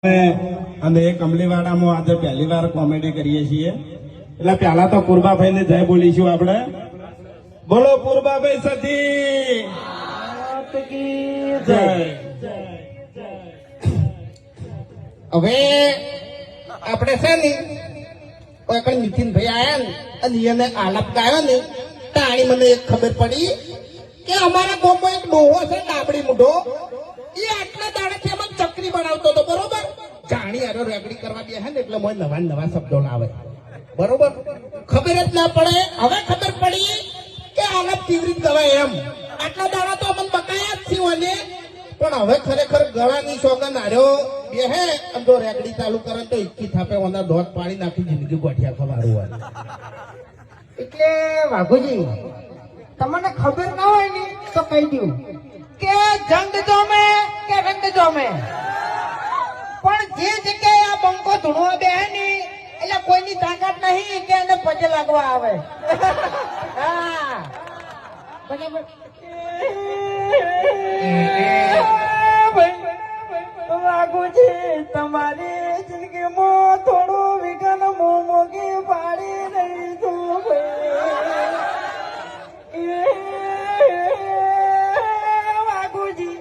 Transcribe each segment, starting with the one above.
અને એ કમલીવાડામાં આજે પહેલી વાર કોમેડી કરીએ છીએ એટલે પહેલા તો પૂર્વાભાઈ ને જય બોલીશું આપણે. બોલો પૂર્વાભાઈ સતી જય. હવે આપણે છે ને કોઈ કઈ નીતિનભાઈ આયા ને અને એને આલાપ ગાયો ને તાણી મને એક ખબર પડી કે અમારા ગામમાં એક ડોહો છે ડાબડી મૂઢો એ આટલા દાડાથી અમે ચકરી બનાવતો હતો બરોબર. જાણી આરો રેગડી કરવા બે ને એટલે મને નવા નવા શબ્દો લાવે બરોબર. ખબર જ ના પડે. હવે ખબર પડી કે આલાપ કેવી રીતે ગવાય એમ. આટલા દાડા તો અમને બકાયા જ થયું અને પણ હવે ખરેખર ગળાની સોગન હાર્યો બે હે જો રેગડી ચાલુ કરે તો ઇક્કી થાપે ઓના દોત પાડી નાખી જિંદગી ગોઠિયા ખવાડું હોય. એટલે વાઘુજી તમને ખબર ના હોય ને તો કહી દઉં કે જંગ જોમે કે રંગ જોમે પણ જે જગ્યાએ આ બંકો ધૂણવા બે ને એટલે કોઈની તાકાત નહીં કે એને પગે લાગવા આવે. હા બરાબર. વાઘુજી તમારી જિંદગીમાં થોડું વિઘન મોગી પાડી રહી છું વાઘુજી.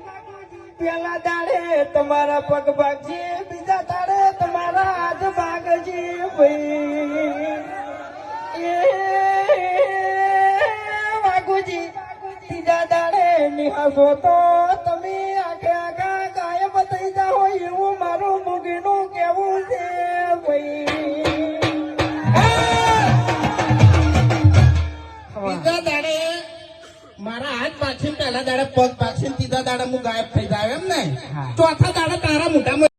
પેલા દાડે તમારા પગ ભાગજે બીજા દાડે તમારા હાથ ભાગજે ભાઈ વાઘુજી. ત્રીજા દાડે નિહાસો તો તમે આખે આખા ગાયબ થઈ જાઓ એવું મારું મુગીનું કેવું છે ભાઈ. ત્રીજા દાડે મારા હાથ પાછી પહેલા દાડે પગ પાછી ત્રીજા દાડે હું ગાયબ થઈ જાય એમ ને. ચોથા દાડે તારા મોઢામાં